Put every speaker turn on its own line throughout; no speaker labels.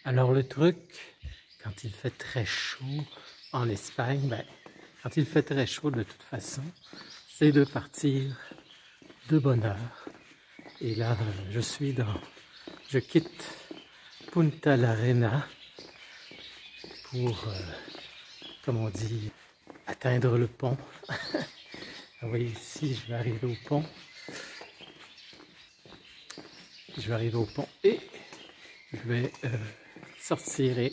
Alors le truc, quand il fait très chaud en Espagne, quand il fait très chaud de toute façon, c'est de partir de bonne heure. Et là, je quitte Punta Larena pour, comme on dit, atteindre le pont. Vous voyez ici, je vais arriver au pont. Et je vais sortir et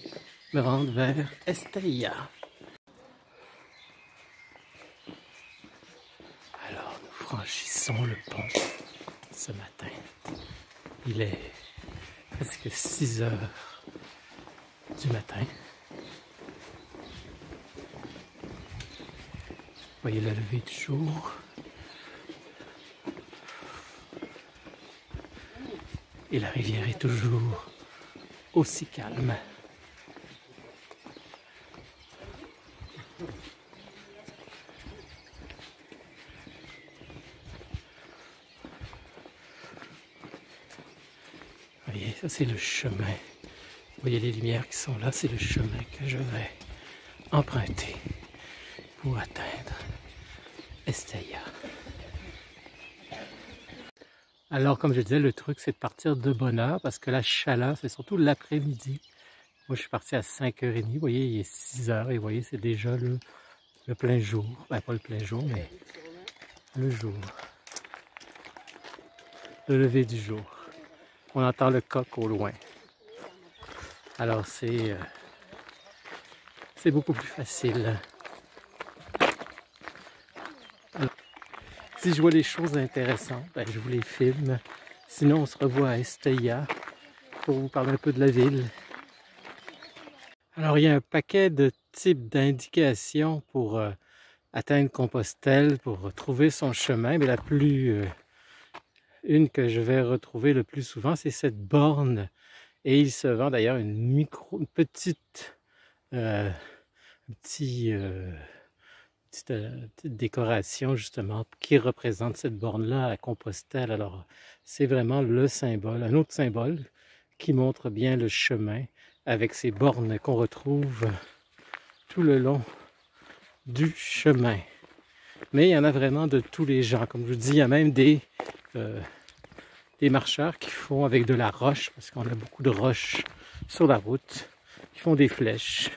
me rendre vers Estella. Alors nous franchissons le pont ce matin. Il est presque 6 heures du matin. Vous voyez la levée du jour. Et la rivière est toujours aussi calme. Vous voyez, ça c'est le chemin. Vous voyez les lumières qui sont là, c'est le chemin que je vais emprunter pour atteindre Estella. Alors, comme je disais, le truc, c'est de partir de bonne heure parce que la chaleur, c'est surtout l'après-midi. Moi, je suis parti à 5h30. Vous voyez, il est 6h et vous voyez, c'est déjà le plein jour. Ben, pas le plein jour, mais le jour. Le lever du jour. On entend le coq au loin. Alors, c'est beaucoup plus facile. Si je vois les choses intéressantes, je vous les filme. Sinon, on se revoit à Estella pour vous parler un peu de la ville. Alors, il y a un paquet de types d'indications pour atteindre Compostelle, pour trouver son chemin. Mais une que je vais retrouver le plus souvent, c'est cette borne. Et il se vend d'ailleurs une petite décoration justement qui représente cette borne-là à Compostelle. Alors, c'est vraiment le symbole, un autre symbole qui montre bien le chemin avec ces bornes qu'on retrouve tout le long du chemin. Mais il y en a vraiment de tous les genres. Comme je vous dis, il y a même des marcheurs qui font avec de la roche, parce qu'on a beaucoup de roches sur la route, qui font des flèches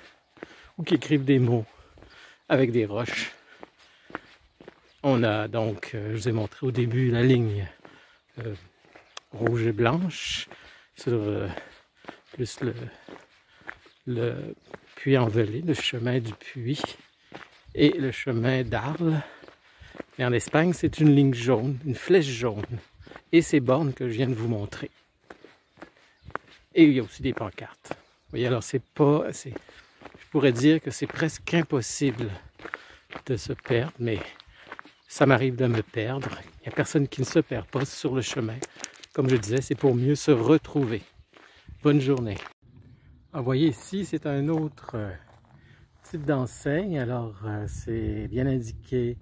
ou qui écrivent des mots avec des roches. On a donc, je vous ai montré au début la ligne rouge et blanche sur plus le puits envelé, le chemin du puits et le chemin d'Arles. Mais en Espagne, c'est une ligne jaune, une flèche jaune et ces bornes que je viens de vous montrer. Et il y a aussi des pancartes. Vous voyez, alors je pourrais dire que c'est presque impossible de se perdre, mais ça m'arrive de me perdre. Il n'y a personne qui ne se perd pas sur le chemin. Comme je disais, c'est pour mieux se retrouver. Bonne journée. Vous voyez ici, c'est un autre type d'enseigne. Alors, c'est bien indiqué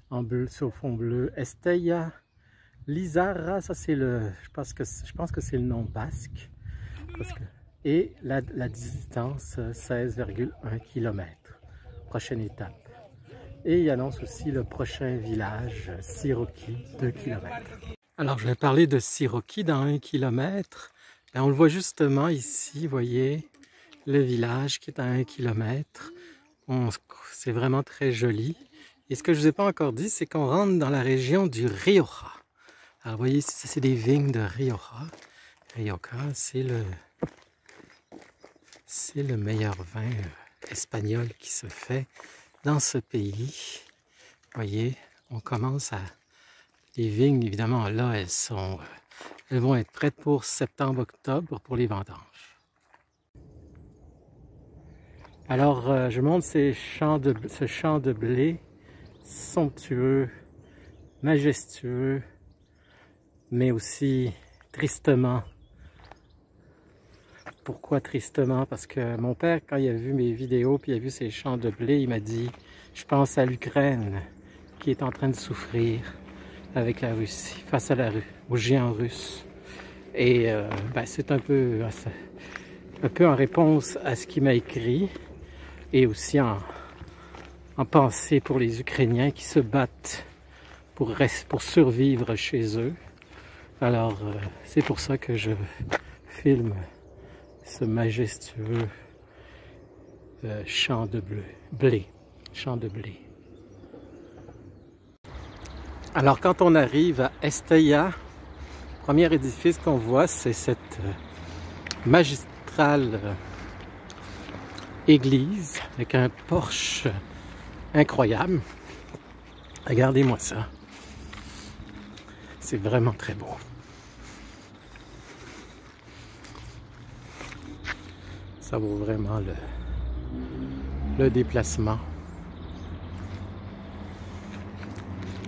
en bleu sur fond bleu. Estella Lizarra, ça c'est je pense que c'est le nom basque. Et la distance, 16,1 km. Prochaine étape. Et il annonce aussi le prochain village, Siroki, 2 km. Alors, je vais parler de Siroki dans 1 km. On le voit justement ici, vous voyez, le village qui est à 1 km. C'est vraiment très joli. Et ce que je ne vous ai pas encore dit, c'est qu'on rentre dans la région du Rioja. Alors, vous voyez, ça c'est des vignes de Rioja. Rioja, c'est le meilleur vin espagnol qui se fait dans ce pays. Vous voyez, on commence à... Les vignes, évidemment, là, elles vont être prêtes pour septembre-octobre pour les vendanges. Alors, je montre ce champ de blé somptueux, majestueux, mais aussi tristement. Pourquoi tristement? Parce que mon père, quand il a vu mes vidéos, puis il a vu ces champs de blé, il m'a dit « Je pense à l'Ukraine qui est en train de souffrir avec la Russie, face aux géants russes. » Et c'est un peu... un peu en réponse à ce qu'il m'a écrit et aussi en pensée pour les Ukrainiens qui se battent pour survivre chez eux. Alors, c'est pour ça que je filme ce majestueux champ de blé. Alors, quand on arrive à Estella, le premier édifice qu'on voit, c'est cette magistrale église avec un porche incroyable. Regardez-moi ça. C'est vraiment très beau. Ça vaut vraiment le déplacement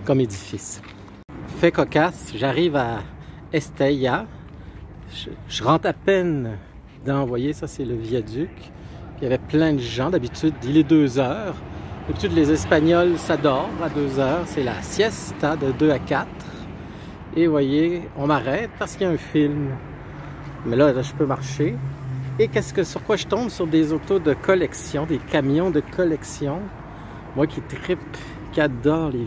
comme édifice. Fait cocasse, j'arrive à Estella. Je rentre à peine dans, vous voyez, ça c'est le viaduc. Il y avait plein de gens. D'habitude, il est 2 heures. D'habitude, les Espagnols s'adorent à 2 heures. C'est la siesta de 2 à 4. Et vous voyez, on m'arrête parce qu'il y a un film. Mais là, je peux marcher. Et sur quoi je tombe? Sur des autos de collection, des camions de collection. Moi qui trippe, qui adore les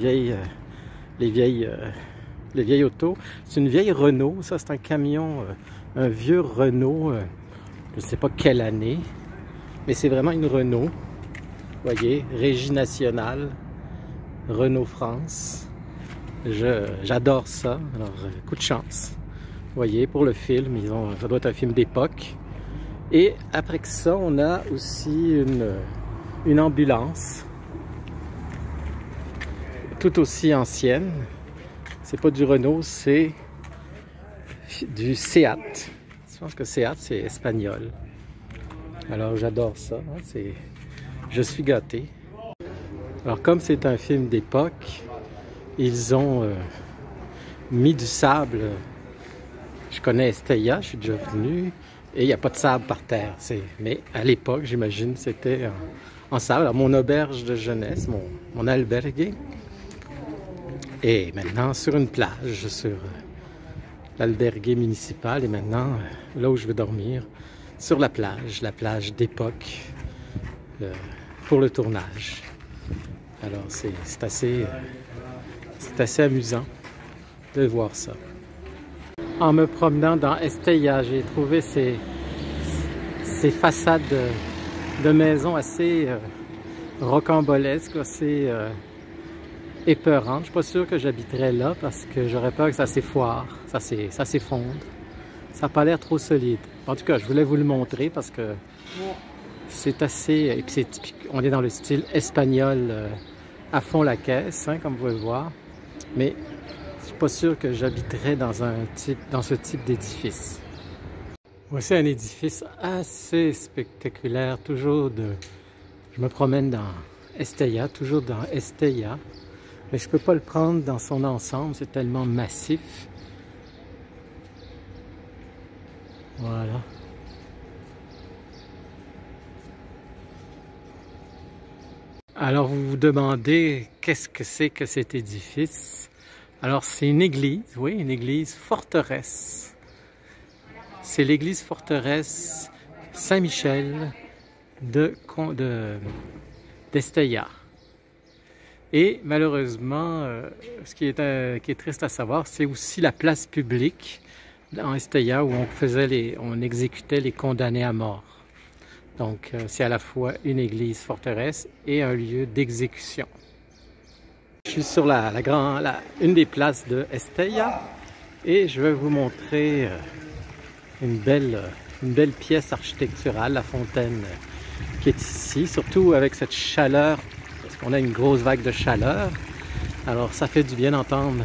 vieilles autos. C'est une vieille Renault. Ça, c'est un camion, un vieux Renault. Je ne sais pas quelle année. Mais c'est vraiment une Renault. Vous voyez, Régie nationale, Renault France. J'adore ça. Alors, coup de chance. Vous voyez, pour le film, ça doit être un film d'époque. Et après que ça, on a aussi une ambulance. Tout aussi ancienne. C'est pas du Renault, c'est du Seat. Je pense que Seat, c'est espagnol. Alors, j'adore ça. Hein, je suis gâté. Alors, comme c'est un film d'époque, ils ont mis du sable. Je connais Estella, je suis déjà venu, et il n'y a pas de sable par terre. Mais à l'époque, j'imagine, c'était en sable. Alors, mon auberge de jeunesse, mon albergue, est maintenant sur une plage, sur l'albergue municipal, et maintenant, là où je vais dormir, sur la plage d'époque, pour le tournage. Alors, c'est assez amusant de voir ça. En me promenant dans Estella, j'ai trouvé ces façades de maisons assez rocambolesques, assez épeurantes. Je ne suis pas sûr que j'habiterais là parce que j'aurais peur que ça s'effondre, ça s'effondre. Ça n'a pas l'air trop solide. En tout cas, je voulais vous le montrer parce que c'est assez... Et puis on est dans le style espagnol à fond la caisse, hein, comme vous pouvez le voir. Mais je suis pas sûr que j'habiterais dans ce type d'édifice. Voici un édifice assez spectaculaire. Je me promène dans Estella, toujours dans Estella. Mais je peux pas le prendre dans son ensemble, c'est tellement massif. Voilà. Alors vous vous demandez qu'est-ce que c'est que cet édifice? Alors c'est une église, oui, une église forteresse. C'est l'église forteresse Saint-Michel d'Estella. Et malheureusement, ce qui est triste à savoir, c'est aussi la place publique en Estella où on exécutait les condamnés à mort. Donc, c'est à la fois une église forteresse et un lieu d'exécution. Je suis sur une des places de Estella et je vais vous montrer une belle pièce architecturale, la fontaine qui est ici, surtout avec cette chaleur, parce qu'on a une grosse vague de chaleur. Alors, ça fait du bien d'entendre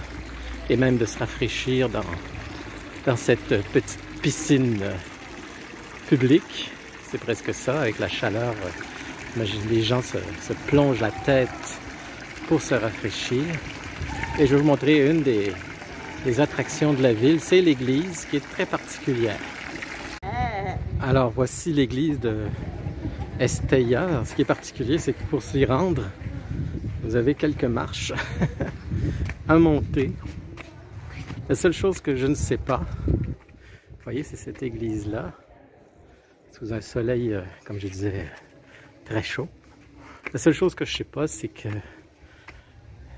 et même de se rafraîchir dans cette petite piscine publique. C'est presque ça, avec la chaleur. Imagine, les gens se plongent la tête pour se rafraîchir. Et je vais vous montrer une des attractions de la ville. C'est l'église qui est très particulière. Alors, voici l'église de Estella. Ce qui est particulier, c'est que pour s'y rendre, vous avez quelques marches à monter. La seule chose que je ne sais pas, vous voyez, c'est cette église-là. sous un soleil, comme je disais, très chaud. La seule chose que je sais pas, c'est que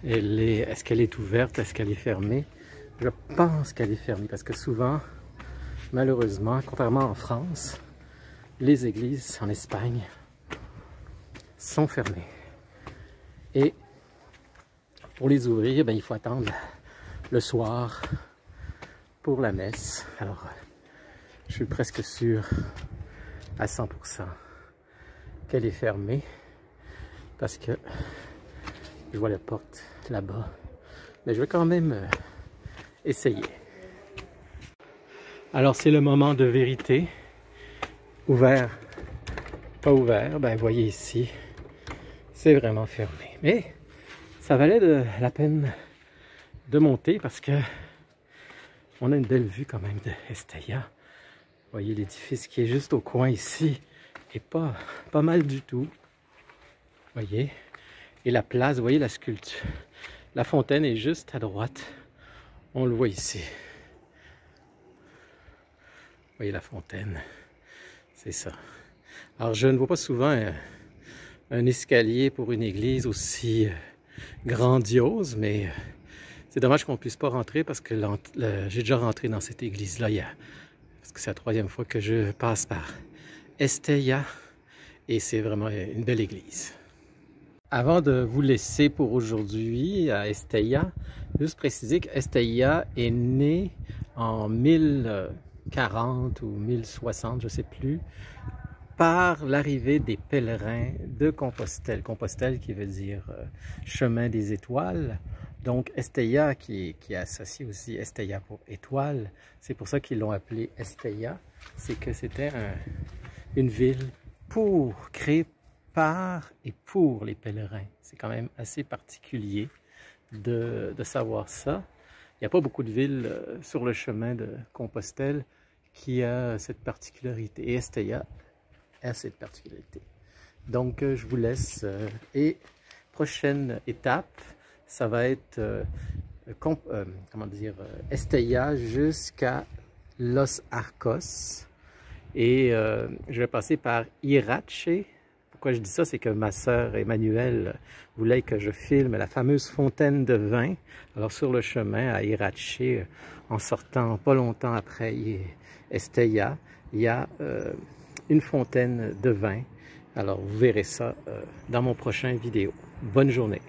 est-ce qu'elle est ouverte, est-ce qu'elle est fermée? Je pense qu'elle est fermée parce que souvent, malheureusement, contrairement en France, les églises en Espagne sont fermées. Et pour les ouvrir, ben, il faut attendre le soir pour la messe. Alors, je suis presque sûr à 100% qu'elle est fermée parce que je vois la porte là-bas. Mais je vais quand même essayer. Alors, c'est le moment de vérité. Ouvert, pas ouvert. Ben, voyez ici, c'est vraiment fermé. Mais ça valait la peine de monter parce que on a une belle vue quand même de Estella. Voyez l'édifice qui est juste au coin ici et pas mal du tout. Voyez. Et la place, vous voyez la sculpture. La fontaine est juste à droite. On le voit ici. Vous voyez la fontaine. C'est ça. Alors je ne vois pas souvent un escalier pour une église aussi grandiose, mais c'est dommage qu'on ne puisse pas rentrer parce que j'ai déjà rentré dans cette église-là hier. Parce que c'est la 3e fois que je passe par Estella et c'est vraiment une belle église. Avant de vous laisser pour aujourd'hui à Estella, juste préciser qu'Estella est née en 1040 ou 1060, je ne sais plus, par l'arrivée des pèlerins de Compostelle. Compostelle qui veut dire chemin des étoiles. Donc Estella qui est associé aussi Estella pour étoile. C'est pour ça qu'ils l'ont appelé Estella. C'est que c'était une ville créée par et pour les pèlerins. C'est quand même assez particulier de savoir ça. Il n'y a pas beaucoup de villes sur le chemin de Compostelle qui a cette particularité. Et Estella a cette particularité. Donc je vous laisse et prochaine étape, ça va être comment dire, Estella jusqu'à Los Arcos et je vais passer par Irache. Pourquoi je dis ça, c'est que ma sœur Emmanuelle voulait que je filme la fameuse fontaine de vin. Alors sur le chemin à Irache, en sortant pas longtemps après Estella, il y a une fontaine de vin. Alors vous verrez ça dans mon prochain vidéo. Bonne journée.